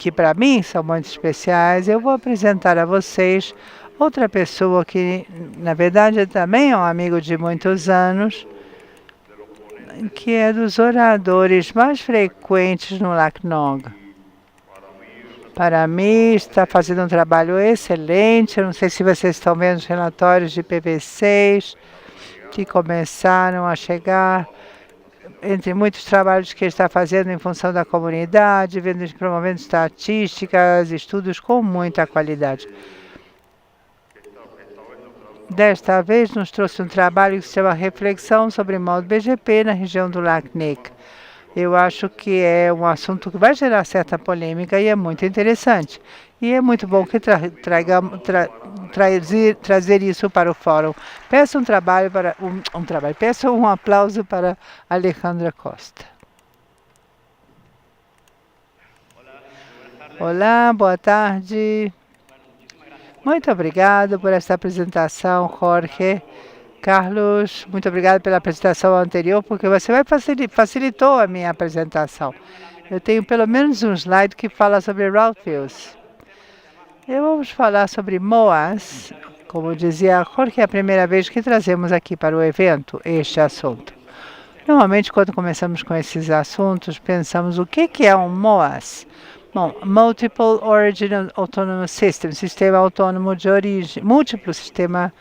que para mim são muito especiais, eu vou apresentar a vocês outra pessoa que, na verdade, também é um amigo de muitos anos, que é dos oradores mais frequentes no Lucknow. Para mim, está fazendo um trabalho excelente. Eu não sei se vocês estão vendo os relatórios de PV6 que começaram a chegar, entre muitos trabalhos que ele está fazendo em função da comunidade, promovendo estatísticas, estudos com muita qualidade. Desta vez, nos trouxe um trabalho que se chama Reflexão sobre o Modo BGP na região do Lacnic. Eu acho que é um assunto que vai gerar certa polêmica e é muito interessante. E é muito bom que trazer isso para o fórum. Peço peço um aplauso para Alejandra Costa. Olá, boa tarde. Muito obrigado por esta apresentação, Jorge. Carlos, muito obrigado pela apresentação anterior, porque você facilitou a minha apresentação. Eu tenho pelo menos um slide que fala sobre Route-Views. Vamos falar sobre MOAs. Como dizia Jorge, é a primeira vez que trazemos aqui para o evento este assunto. Normalmente, quando começamos com esses assuntos, pensamos o que é um MOAS? Bom, Multiple Origin Autonomous System, sistema autônomo de origem, múltiplo sistema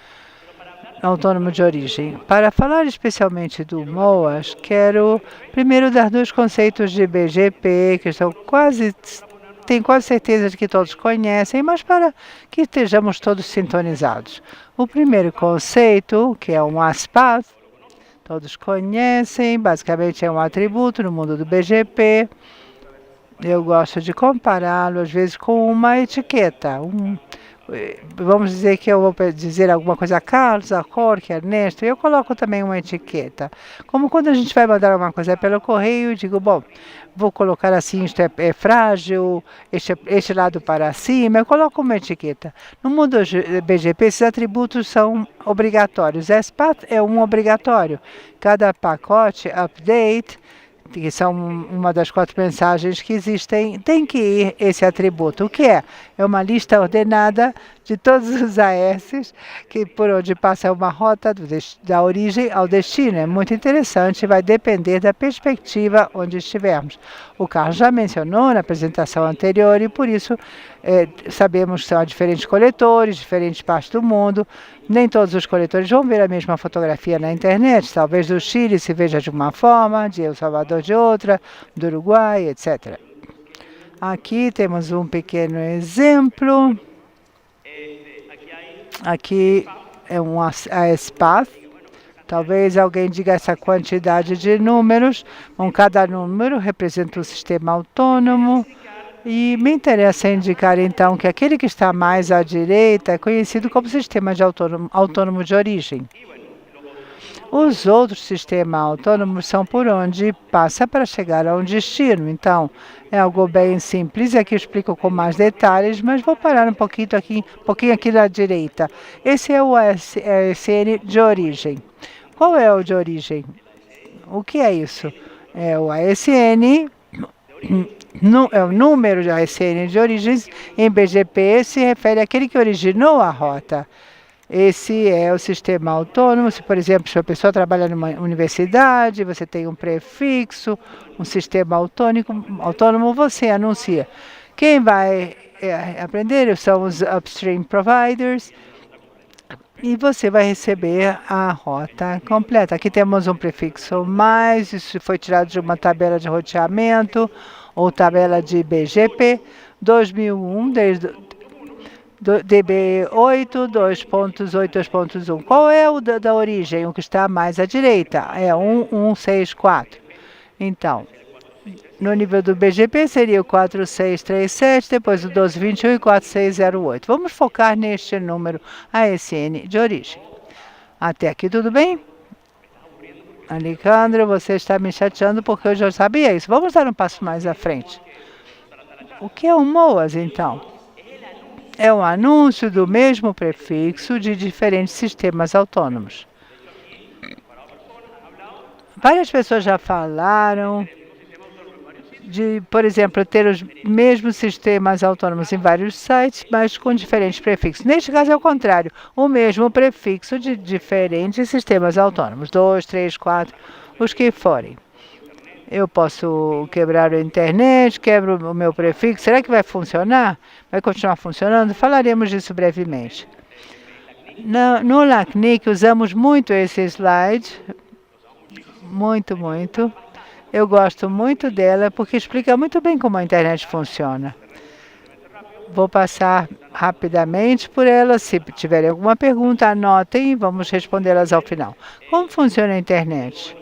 autônomo de origem. Para falar especialmente do MOAS, quero primeiro dar dois conceitos de BGP, que tenho quase certeza de que todos conhecem, mas para que estejamos todos sintonizados. O primeiro conceito, que é um ASPAT, todos conhecem, basicamente é um atributo no mundo do BGP. Eu gosto de compará-lo, às vezes, com uma etiqueta. Vamos dizer que eu vou dizer alguma coisa a Carlos, a Jorge, a Ernesto, e eu coloco também uma etiqueta. Como quando a gente vai mandar alguma coisa pelo correio, eu digo, bom, vou colocar assim, isto é frágil, este lado para cima, eu coloco uma etiqueta. No mundo BGP, esses atributos são obrigatórios. SPAT é um obrigatório. Cada pacote, update, que são uma das 4 mensagens que existem, tem que ir esse atributo. O que é? É uma lista ordenada de todos os AS, que por onde passa uma rota da origem ao destino. É muito interessante, vai depender da perspectiva onde estivermos. O Carlos já mencionou na apresentação anterior e por isso sabemos que são diferentes coletores, diferentes partes do mundo. Nem todos os coletores vão ver a mesma fotografia na internet. Talvez do Chile se veja de uma forma, de El Salvador de outra, do Uruguai, etc. Aqui temos um pequeno exemplo. Aqui é um ASPAT. Talvez alguém diga essa quantidade de números. Cada número representa um sistema autônomo. E me interessa indicar, então, que aquele que está mais à direita é conhecido como sistema de autônomo de origem. Os outros sistemas autônomos são por onde passa para chegar a um destino. Então, é algo bem simples. Aqui eu explico com mais detalhes, mas vou parar um pouquinho aqui na direita. Esse é o ASN de origem. Qual é o de origem? O que é isso? É o ASN... é o número de ASN de origens. Em BGP se refere àquele que originou a rota. Esse é o sistema autônomo. Se, por exemplo, se a pessoa trabalha numa universidade, você tem um prefixo, um sistema autônomo, você anuncia. Quem vai aprender são os upstream providers. E você vai receber a rota completa. Aqui temos um prefixo mais, isso foi tirado de uma tabela de roteamento ou tabela de BGP 2001, desde DB8, 2.8, 2.1. Qual é o da origem? O que está mais à direita é 1164. Então, no nível do BGP seria o 4637, depois o 1221 e 4608. Vamos focar neste número ASN de origem. Até aqui tudo bem? Alejandro, você está me chateando porque eu já sabia isso. Vamos dar um passo mais à frente. O que é um MOAS, então? É um anúncio do mesmo prefixo de diferentes sistemas autônomos. Várias pessoas já falaram por exemplo, ter os mesmos sistemas autônomos em vários sites, mas com diferentes prefixos. Neste caso é o contrário, o mesmo prefixo de diferentes sistemas autônomos, 2, 3, 4, os que forem. Eu posso quebrar a internet, quebro o meu prefixo. Será que vai funcionar? Vai continuar funcionando? Falaremos disso brevemente. No LACNIC usamos muito esse slide, muito. Eu gosto muito dela porque explica muito bem como a internet funciona. Vou passar rapidamente por ela. Se tiverem alguma pergunta, anotem e vamos respondê-las ao final. Como funciona a internet?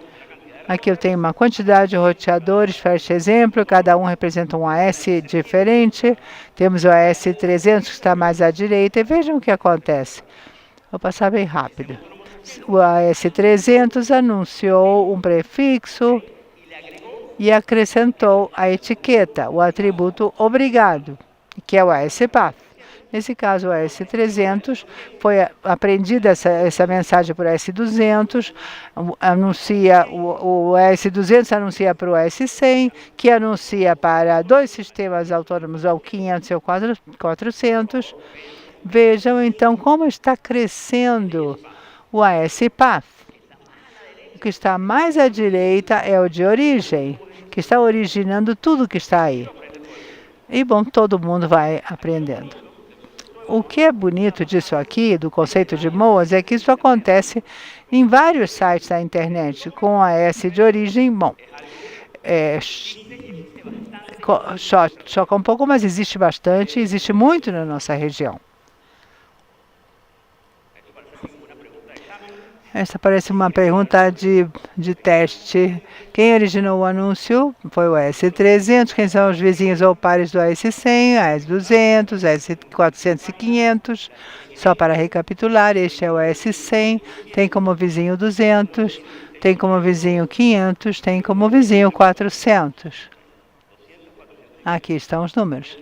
Aqui eu tenho uma quantidade de roteadores, para este exemplo, cada um representa um AS diferente. Temos o AS300 que está mais à direita e vejam o que acontece. Vou passar bem rápido. O AS300 anunciou um prefixo e acrescentou a etiqueta, o atributo obrigado, que é o ASPath. Nesse caso, o AS300 foi aprendida essa mensagem por AS200, o AS200 anuncia para o AS100, que anuncia para dois sistemas autônomos, ou 500 ou 400. Vejam então como está crescendo o ASPath. O que está mais à direita é o de origem, que está originando tudo que está aí. E bom, todo mundo vai aprendendo. O que é bonito disso aqui, do conceito de MOAs, é que isso acontece em vários sites da internet, com a S de origem, bom, choca um pouco, mas existe bastante, existe muito na nossa região. Essa parece uma pergunta de teste. Quem originou o anúncio foi o AS300. Quem são os vizinhos ou pares do AS100, AS200, AS400 e 500? Só para recapitular, este é o AS100. Tem como vizinho 200, tem como vizinho 500, tem como vizinho 400. Aqui estão os números.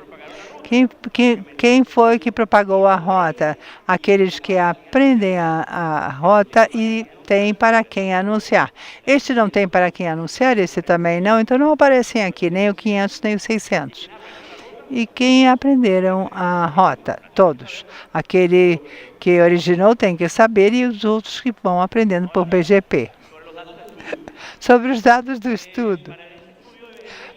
Quem foi que propagou a rota? Aqueles que aprendem a rota e tem para quem anunciar. Este não tem para quem anunciar, esse também não, então não aparecem aqui nem o 500 nem o 600. E quem aprenderam a rota? Todos. Aquele que originou tem que saber e os outros que vão aprendendo por BGP. Sobre os dados do estudo.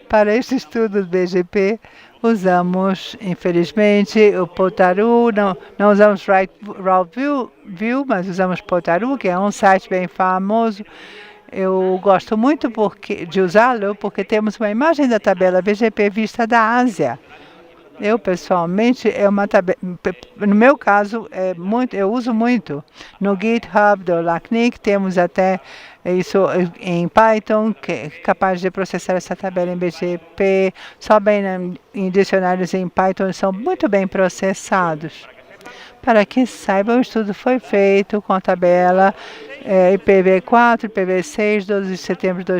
Para este estudo do BGP, usamos, infelizmente, o Potaru, não usamos RouteView, mas usamos Potaru, que é um site bem famoso. Eu gosto muito de usá-lo, porque temos uma imagem da tabela BGP vista da Ásia. Eu, pessoalmente, no meu caso, eu uso muito. No GitHub do LACNIC, temos até isso em Python, que é capaz de processar essa tabela em BGP. Só bem em dicionários em Python são muito bem processados. Para quem saiba, o estudo foi feito com a tabela IPv4, IPv6, 12 de setembro de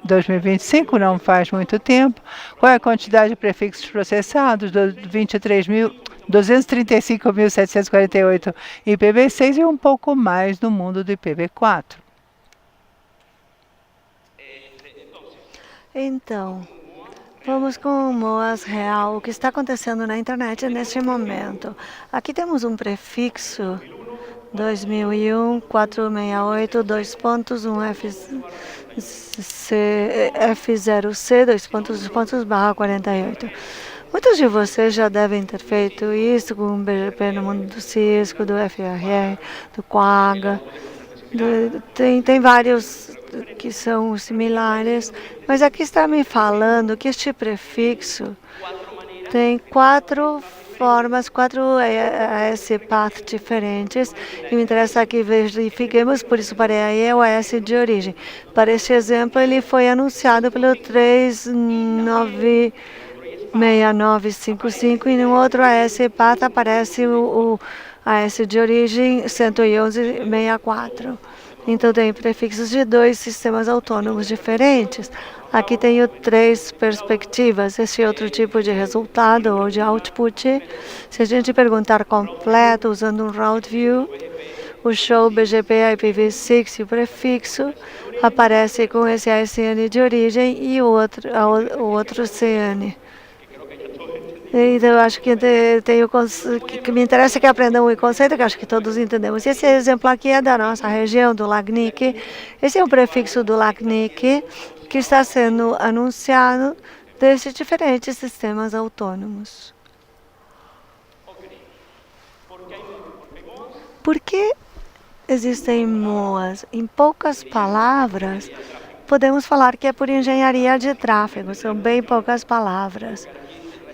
2025, não faz muito tempo. Qual é a quantidade de prefixos processados? 235.748 IPv6 e um pouco mais no mundo do IPv4. Então, vamos com o MOAS real, o que está acontecendo na internet neste momento. Aqui temos um prefixo 2001 468 2.1 F0C /48. Muitos de vocês já devem ter feito isso com o BGP no mundo do Cisco, do FRR, do Quagga. Tem vários que são similares, mas aqui está me falando que este prefixo tem quatro formas, 4 AS-path diferentes, e me interessa que verifiquemos, por isso para aí é o AS de origem. Para este exemplo, ele foi anunciado pelo 396955 e no outro AS-path aparece o AS de origem 111.64. Então, tem prefixos de dois sistemas autônomos diferentes. Aqui tenho 3 perspectivas. Esse outro tipo de resultado ou de output, se a gente perguntar completo usando um RouteView, o show BGP IPv6 e o prefixo aparece com esse ASN de origem e o outro CN. Então, eu acho que que me interessa que aprendam o conceito, que acho que todos entendemos. E esse exemplo aqui é da nossa região, do LACNIC. Esse é o prefixo do LACNIC que está sendo anunciado desses diferentes sistemas autônomos. Por que existem MOAs? Em poucas palavras, podemos falar que é por engenharia de tráfego, são bem poucas palavras.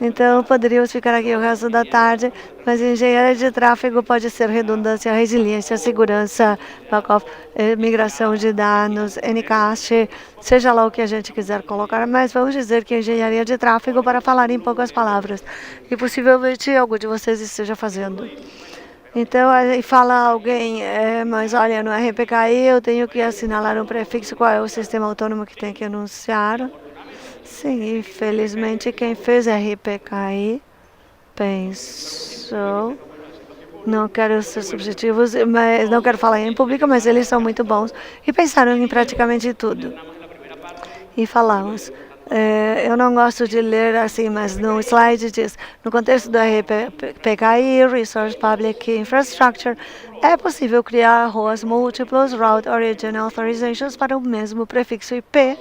Então, poderíamos ficar aqui o resto da tarde, mas engenharia de tráfego pode ser redundância, resiliência, segurança, backup, migração de dados, Ncache, seja lá o que a gente quiser colocar, mas vamos dizer que engenharia de tráfego para falar em poucas palavras. E possivelmente algo de vocês esteja fazendo. Então, aí fala alguém, mas olha, no RPKI eu tenho que assinalar um prefixo, qual é o sistema autônomo que tem que anunciar? Sim, infelizmente quem fez RPKI pensou, não quero ser subjetivos, mas não quero falar em público, mas eles são muito bons e pensaram em praticamente tudo. E falamos, eu não gosto de ler assim, mas no slide diz, no contexto do RPKI, Resource Public Infrastructure, é possível criar ROAs múltiplos, Route Origin Authorizations, para o mesmo prefixo IP.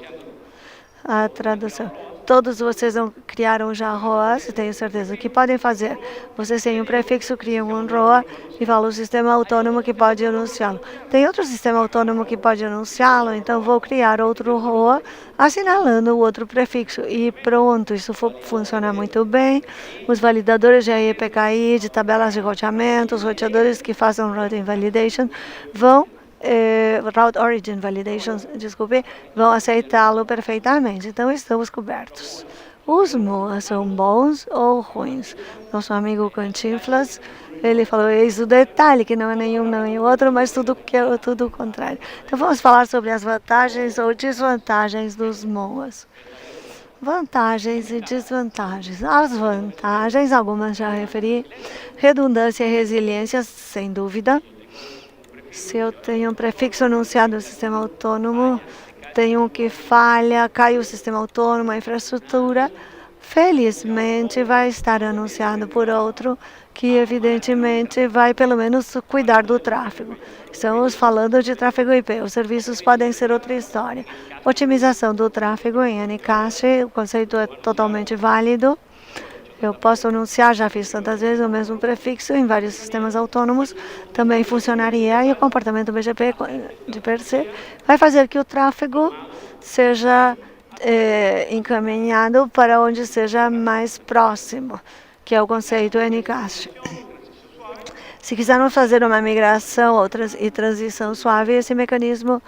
A tradução. Todos vocês não criaram já ROAs, tenho certeza que podem fazer. Vocês têm um prefixo, criam um ROA e falam o sistema autônomo que pode anunciá-lo. Tem outro sistema autônomo que pode anunciá-lo, então vou criar outro ROA assinalando o outro prefixo. E pronto, isso funciona muito bem. Os validadores de RPKI, de tabelas de roteamento, os roteadores que façam routing validation vão Route Origin Validations, desculpe, vão aceitá-lo perfeitamente. Então, estamos cobertos. Os MOAs são bons ou ruins? Nosso amigo Cantinflas, ele falou, eis o detalhe, que não é nenhum, nem o outro, mas tudo o contrário. Então, vamos falar sobre as vantagens ou desvantagens dos MOAs. Vantagens e desvantagens. As vantagens, algumas já referi, redundância e resiliência, sem dúvida. Se eu tenho um prefixo anunciado no sistema autônomo, tenho um que falha, cai o sistema autônomo, a infraestrutura, felizmente vai estar anunciado por outro que evidentemente vai pelo menos cuidar do tráfego. Estamos falando de tráfego IP, os serviços podem ser outra história. Otimização do tráfego em Ncache, o conceito é totalmente válido. Eu posso anunciar, já fiz tantas vezes, o mesmo prefixo em vários sistemas autônomos, também funcionaria, e o comportamento BGP de per se vai fazer que o tráfego seja encaminhado para onde seja mais próximo, que é o conceito Ncache. Se quisermos fazer uma migração e transição suave, esse mecanismo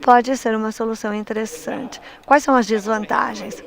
pode ser uma solução interessante. Quais são as desvantagens?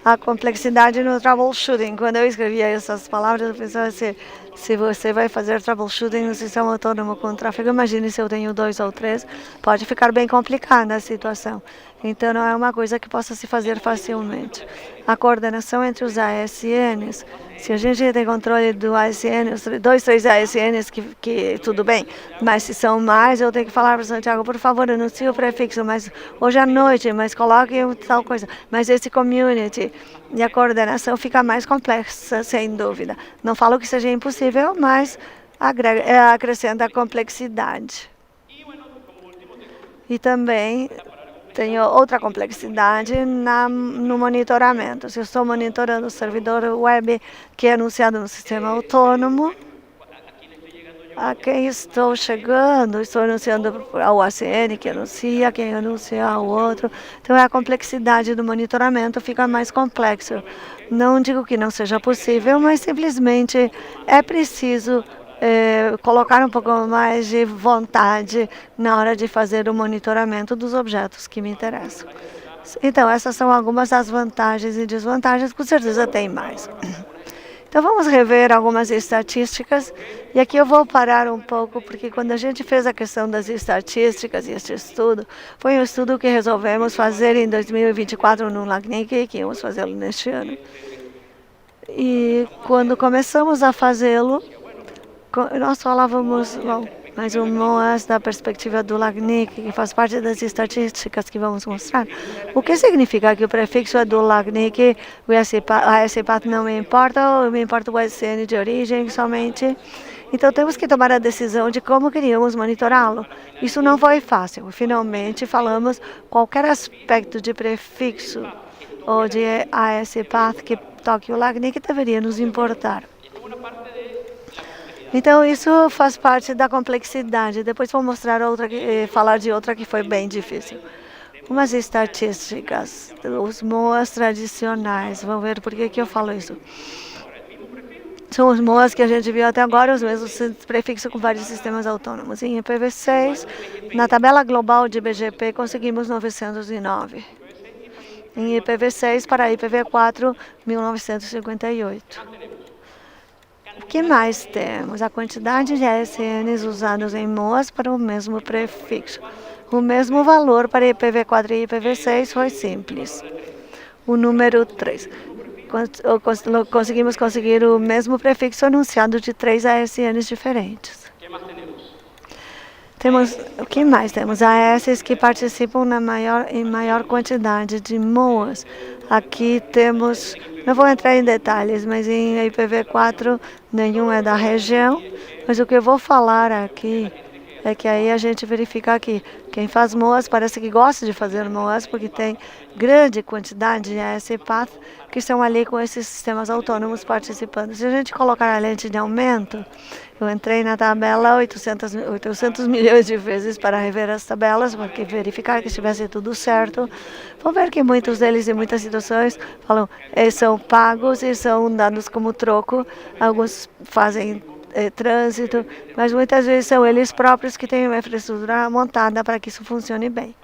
A complexidade no troubleshooting. Quando eu escrevia essas palavras, eu pensava assim, se você vai fazer troubleshooting no sistema autônomo com tráfego, imagine se eu tenho 2 ou 3, pode ficar bem complicada a situação. Então, não é uma coisa que possa se fazer facilmente. A coordenação entre os ASNs, se a gente tem controle do ASN, os 2, 3 ASNs, que tudo bem, mas se são mais, eu tenho que falar para o Santiago, por favor, anuncie o prefixo, mas hoje à noite, mas coloque tal coisa, mas esse community, e a coordenação fica mais complexa, sem dúvida. Não falo que seja impossível, mas acrescenta complexidade. E também tem outra complexidade no monitoramento. Se eu estou monitorando o servidor web que é anunciado no sistema autônomo, a quem estou chegando, estou anunciando ao ACN que anuncia, quem anuncia ao outro. Então, a complexidade do monitoramento fica mais complexo. Não digo que não seja possível, mas simplesmente é preciso colocar um pouco mais de vontade na hora de fazer o monitoramento dos objetos que me interessam. Então, essas são algumas das vantagens e desvantagens, com certeza tem mais. Então, vamos rever algumas estatísticas, e aqui eu vou parar um pouco, porque quando a gente fez a questão das estatísticas e este estudo, foi um estudo que resolvemos fazer em 2024 no LACNIC, que íamos fazê-lo neste ano. E quando começamos a fazê-lo, nós falávamos, bom, Mas o MOAS, da perspectiva do LACNIC, que faz parte das estatísticas que vamos mostrar, o que significa que o prefixo é do LACNIC, a SPAT não me importa, me importa o SN de origem somente. Então temos que tomar a decisão de como queríamos monitorá-lo. Isso não foi fácil. Finalmente falamos qualquer aspecto de prefixo ou de ASPath que toque o LACNIC deveria nos importar. Então isso faz parte da complexidade. Depois vou mostrar falar de outra que foi bem difícil. Umas estatísticas, os MOAs tradicionais. Vamos ver por que eu falo isso. São os MOAs que a gente viu até agora, os mesmos prefixos com vários sistemas autônomos. Em IPv6, na tabela global de BGP, conseguimos 909. Em IPv6 para IPv4, 1958. O que mais temos? A quantidade de ASNs usados em MOAs para o mesmo prefixo. O mesmo valor para IPv4 e IPv6 foi simples. O número 3. Conseguimos conseguir o mesmo prefixo anunciado de 3 ASNs diferentes. O que mais temos? AS que participam em maior quantidade de MOAs. Aqui temos, não vou entrar em detalhes, mas em IPv4 nenhum é da região. Mas o que eu vou falar aqui é que aí a gente verifica aqui. Quem faz MOAs parece que gosta de fazer MOAs porque tem grande quantidade de ASPath que estão ali com esses sistemas autônomos participando. Se a gente colocar a lente de aumento, eu entrei na tabela 800 milhões de vezes para rever as tabelas, para verificar que estivesse tudo certo. Vou ver que muitos deles, em muitas situações, falam são pagos e são dados como troco. Alguns fazem trânsito, mas muitas vezes são eles próprios que têm uma infraestrutura montada para que isso funcione bem.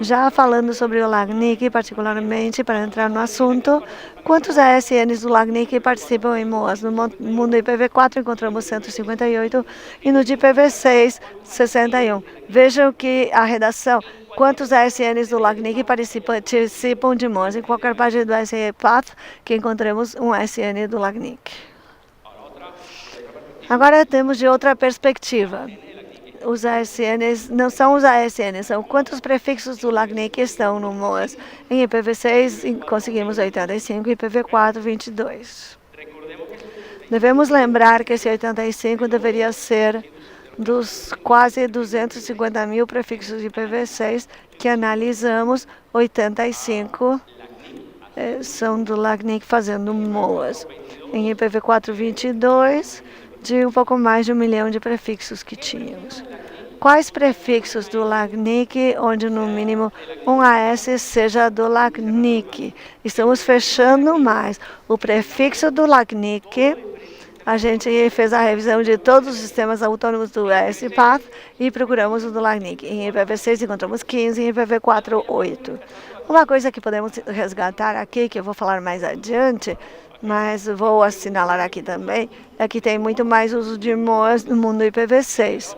Já falando sobre o LACNIC, particularmente, para entrar no assunto, quantos ASNs do LACNIC participam em MOAs? No mundo IPv4 encontramos 158 e no de IPv6, 61. Vejam que a redação, quantos ASNs do LACNIC participam de MOAs? Em qualquer página do ASPath que encontremos um ASN do LACNIC. Agora temos de outra perspectiva. Os ASNs não são os ASNs, são quantos prefixos do LACNIC estão no MOAS. Em IPv6 conseguimos 85 e IPv4 22. Devemos lembrar que esse 85 deveria ser dos quase 250 mil prefixos de IPv6 que analisamos, 85 são do LACNIC fazendo MOAs. Em IPv4 22, de um pouco mais de 1 milhão de prefixos que tínhamos. Quais prefixos do LACNIC, onde no mínimo um AS seja do LACNIC? Estamos fechando mais. O prefixo do LACNIC, a gente fez a revisão de todos os sistemas autônomos do ASPath e procuramos o do LACNIC. Em IPv6 encontramos 15, em IPv4 8. Uma coisa que podemos resgatar aqui, que eu vou falar mais adiante, mas vou assinalar aqui também, é que tem muito mais uso de MOAs no mundo IPv6.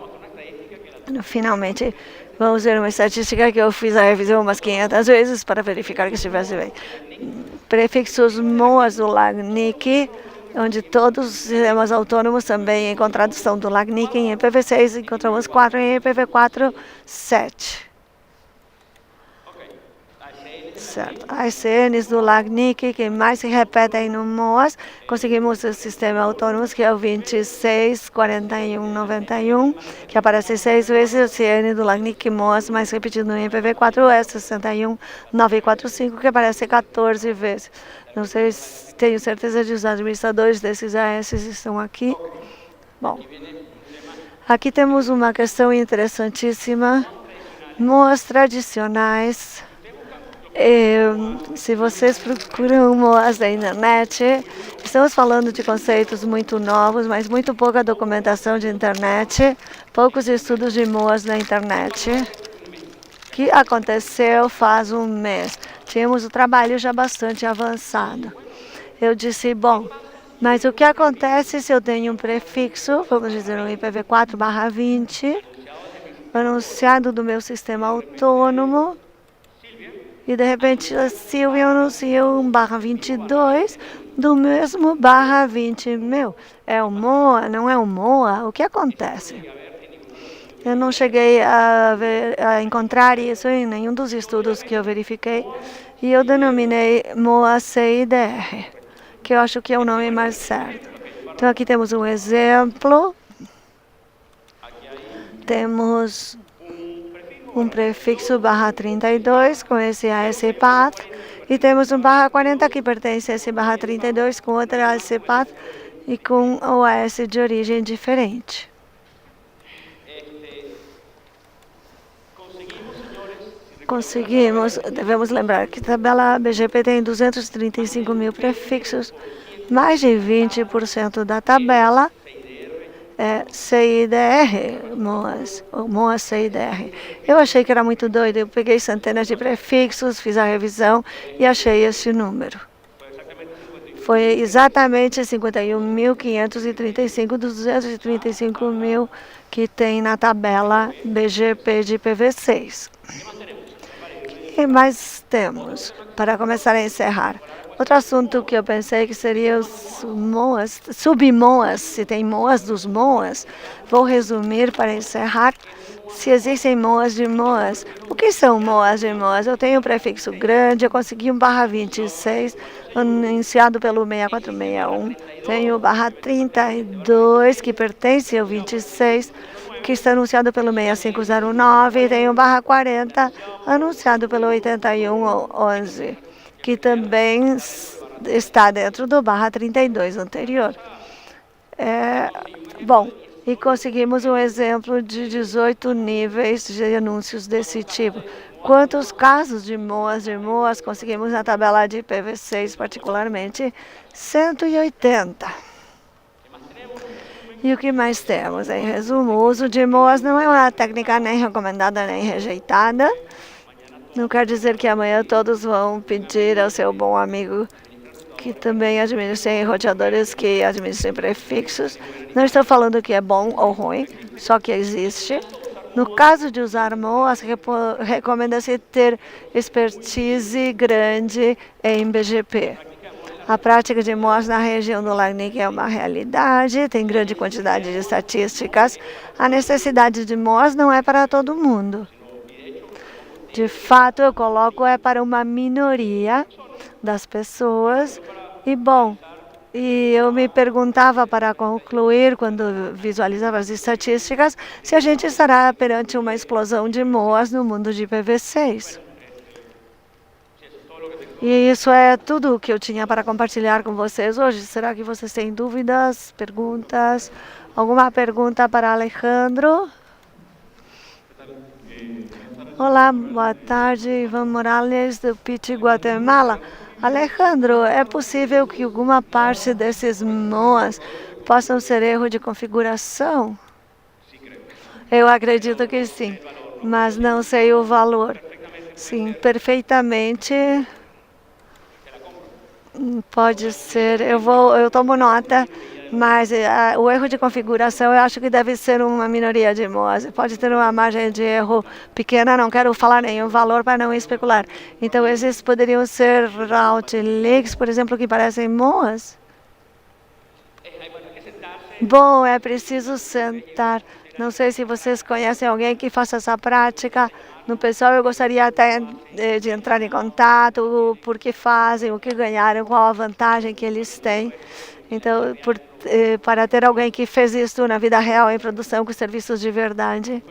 Finalmente, vamos ver uma estatística que eu fiz a revisão umas 500 vezes para verificar que estivesse bem. Prefixos MOAs do LACNIC, onde todos os sistemas autônomos também encontrados são do LACNIC. Em IPv6 encontramos 4, em IPv4, 7. Certo. As CNs do LACNIC que mais se repetem no MOAS, conseguimos o sistema autônomo que é o 264191, que aparece 6 vezes. O CN do LACNIC MOAS mais repetido no IPv4 é 61945, que aparece 14 vezes. Não sei se tenho certeza de os administradores desses AS estão aqui. Bom, aqui temos uma questão interessantíssima. MOAs tradicionais. Se vocês procuram MOAs da internet, estamos falando de conceitos muito novos, mas muito pouca documentação de internet, poucos estudos de MOAs na internet. O que aconteceu faz um mês? Tínhamos o trabalho já bastante avançado. Eu disse, bom, mas o que acontece se eu tenho um prefixo, vamos dizer um IPv4/20, anunciado do meu sistema autônomo, e de repente a Silvia anuncia um /22 do mesmo /20 meu. É um MOA, não é um MOA? O que acontece? Eu não cheguei a encontrar isso em nenhum dos estudos que eu verifiquei. E eu denominei MOA-CIDR, que eu acho que é o nome mais certo. Então aqui temos um exemplo. Temos um prefixo barra 32 com esse AS path. E temos um barra 40 que pertence a esse barra 32 com outro AS path e com o AS de origem diferente. Conseguimos, devemos lembrar que a tabela BGP tem 235 mil prefixos, mais de 20% da tabela é CIDR, MOAS, ou MOAS CIDR. Eu achei que era muito doido, eu peguei centenas de prefixos, fiz a revisão e achei esse número. Foi exatamente 51.535 dos 235 mil que tem na tabela BGP de IPv6. O que mais temos para começar a encerrar? Outro assunto que eu pensei que seria os MOAs, sub-MOAs, se tem MOAs dos MOAs. Vou resumir para encerrar. Se existem MOAs de MOAs. O que são MOAs de MOAs? Eu tenho um prefixo grande, eu consegui um barra 26, iniciado pelo 6461. Tenho o barra 32, que pertence ao 26, que está anunciado pelo 6509, e tem o barra 40, anunciado pelo 8111, que também está dentro do barra 32 anterior. Bom, e conseguimos um exemplo de 18 níveis de anúncios desse tipo. Quantos casos de MOAs conseguimos na tabela de IPv6 particularmente? 180. E o que mais temos? Em resumo, o uso de MOAs não é uma técnica nem recomendada nem rejeitada. Não quer dizer que amanhã todos vão pedir ao seu bom amigo que também administrem roteadores que administrem prefixos. Não estou falando que é bom ou ruim, só que existe. No caso de usar MOAs, recomenda-se ter expertise grande em BGP. A prática de MOAs na região do LACNIC é uma realidade, tem grande quantidade de estatísticas. A necessidade de MOAs não é para todo mundo. De fato, eu coloco para uma minoria das pessoas. E, bom, eu me perguntava para concluir, quando visualizava as estatísticas, se a gente estará perante uma explosão de MOAs no mundo de IPv6. E isso é tudo o que eu tinha para compartilhar com vocês hoje. Será que vocês têm dúvidas, perguntas? Alguma pergunta para Alejandro? Olá, boa tarde, Ivan Morales, do PIT Guatemala. Alejandro, é possível que alguma parte desses MOAs possam ser erro de configuração? Eu acredito que sim, mas não sei o valor. Sim, perfeitamente. Pode ser, eu tomo nota, mas o erro de configuração eu acho que deve ser uma minoria de MOAs. Pode ter uma margem de erro pequena, não quero falar nenhum valor para não especular. Então, esses poderiam ser route leaks, por exemplo, que parecem MOAs? Bom, é preciso sentar. Não sei se vocês conhecem alguém que faça essa prática. No pessoal, eu gostaria até de entrar em contato, por que fazem, o que ganharam, qual a vantagem que eles têm. Então, para ter alguém que fez isso na vida real, em produção com serviços de verdade.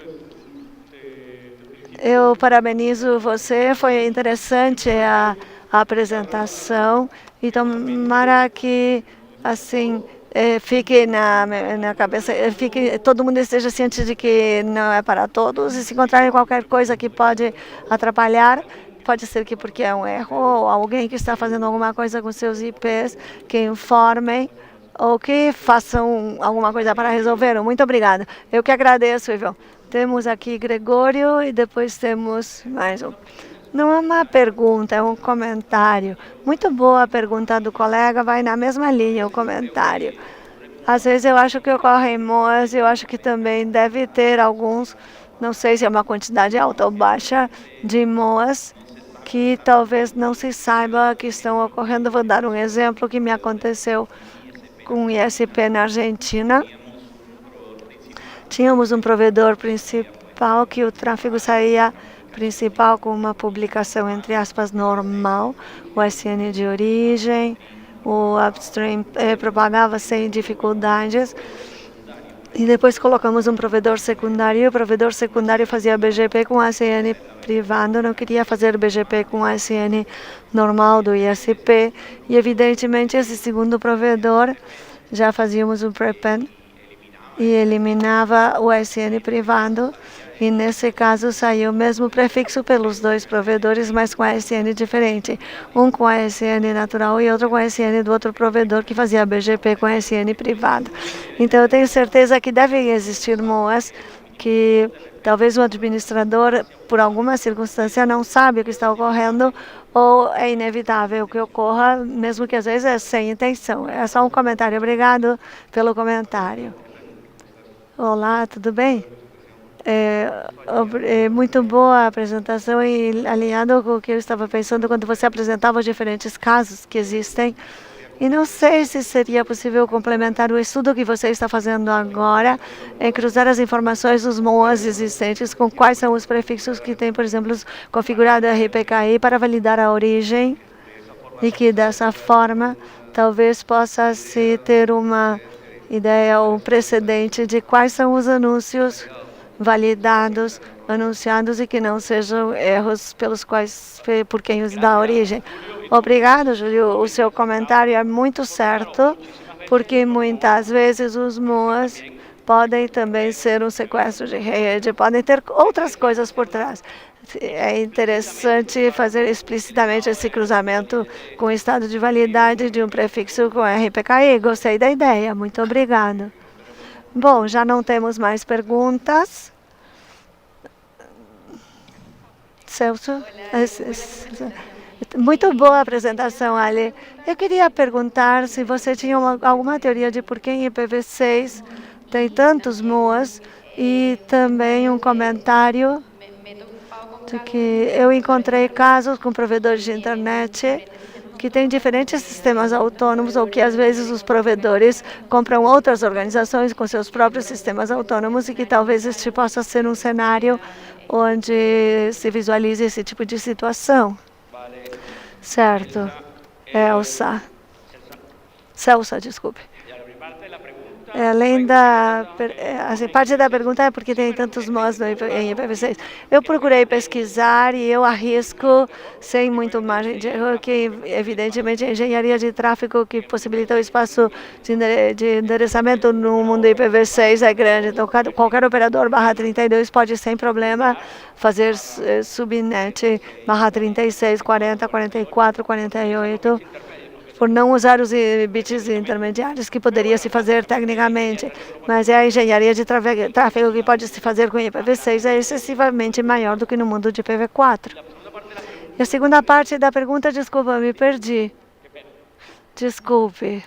Eu parabenizo você, foi interessante a apresentação. E tomara que, assim, fique na cabeça, todo mundo esteja ciente de que não é para todos, e se encontrarem qualquer coisa que pode atrapalhar, pode ser que porque é um erro, ou alguém que está fazendo alguma coisa com seus IPs, que informem, ou que façam alguma coisa para resolver. Muito obrigada. Eu que agradeço, Ivan. Temos aqui Gregório e depois temos mais um. Não é uma pergunta, é um comentário. Muito boa a pergunta do colega, vai na mesma linha o comentário. Às vezes eu acho que ocorrem MOAs, eu acho que também deve ter alguns, não sei se é uma quantidade alta ou baixa, de MOAs que talvez não se saiba que estão ocorrendo. Vou dar um exemplo que me aconteceu com ISP na Argentina. Tínhamos um provedor principal que o tráfego saía principal com uma publicação, entre aspas, normal, o SN de origem, o upstream propagava sem dificuldades. E depois colocamos um provedor secundário, e o provedor secundário fazia BGP com ACN privado, não queria fazer BGP com ACN normal do ISP, e evidentemente esse segundo provedor já fazíamos o prepend e eliminava o SN privado, e nesse caso saiu o mesmo prefixo pelos dois provedores, mas com a SN diferente. Um com a SN natural e outro com a SN do outro provedor que fazia BGP com a SN privado. Então eu tenho certeza que devem existir MOAs que talvez o administrador, por alguma circunstância, não sabe o que está ocorrendo ou é inevitável que ocorra, mesmo que às vezes é sem intenção. É só um comentário. Obrigado pelo comentário. Olá, tudo bem? Muito boa a apresentação e alinhado com o que eu estava pensando quando você apresentava os diferentes casos que existem. E não sei se seria possível complementar o estudo que você está fazendo agora em cruzar as informações dos MOAs existentes com quais são os prefixos que tem, por exemplo, configurado RPKI para validar a origem e que dessa forma talvez possa se ter uma ideia ou precedente de quais são os anúncios validados, anunciados e que não sejam erros por quem os dá origem. Obrigado, Júlio. O seu comentário é muito certo, porque muitas vezes os MOAs podem também ser um sequestro de rede, podem ter outras coisas por trás. É interessante fazer explicitamente esse cruzamento com o estado de validade de um prefixo com RPKI. Gostei da ideia. Muito obrigado. Bom, já não temos mais perguntas. Celso? Muito boa a apresentação, Ali. Eu queria perguntar se você tinha alguma teoria de por que em IPv6 tem tantos MOAs e também um comentário de que eu encontrei casos com provedores de internet que têm diferentes sistemas autônomos ou que às vezes os provedores compram outras organizações com seus próprios sistemas autônomos e que talvez este possa ser um cenário onde se visualize esse tipo de situação. Certo. Celsa, desculpe. Além da... parte da pergunta é porque tem tantos MOAs em IPv6. Eu procurei pesquisar e eu arrisco, sem muito margem de erro, que evidentemente a engenharia de tráfego que possibilita o espaço de endereçamento no mundo IPv6 é grande. Então, qualquer operador /32 pode, sem problema, fazer subnet /36, 40, 44, 48... por não usar os bits intermediários que poderia se fazer tecnicamente, mas a engenharia de tráfego que pode se fazer com IPv6 é excessivamente maior do que no mundo de IPv4. E a segunda parte da pergunta, desculpa, me perdi. Desculpe.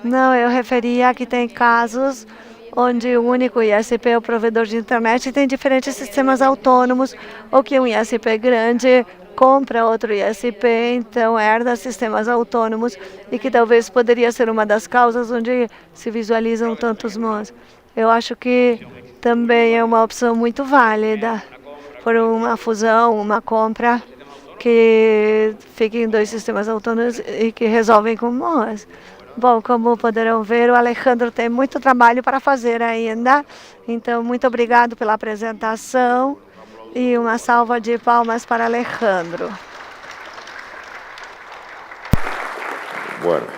Não, eu referia que tem casos onde o único ISP é o provedor de internet e tem diferentes sistemas autônomos, ou que um ISP grande compra outro ISP, então herda sistemas autônomos e que talvez poderia ser uma das causas onde se visualizam tantos MOAs. Eu acho que também é uma opção muito válida por uma fusão, uma compra que fiquem dois sistemas autônomos e que resolvem com MOAs. Bom, como poderão ver, o Alejandro tem muito trabalho para fazer ainda, então muito obrigado pela apresentação. E uma salva de palmas para Alejandro. Bueno,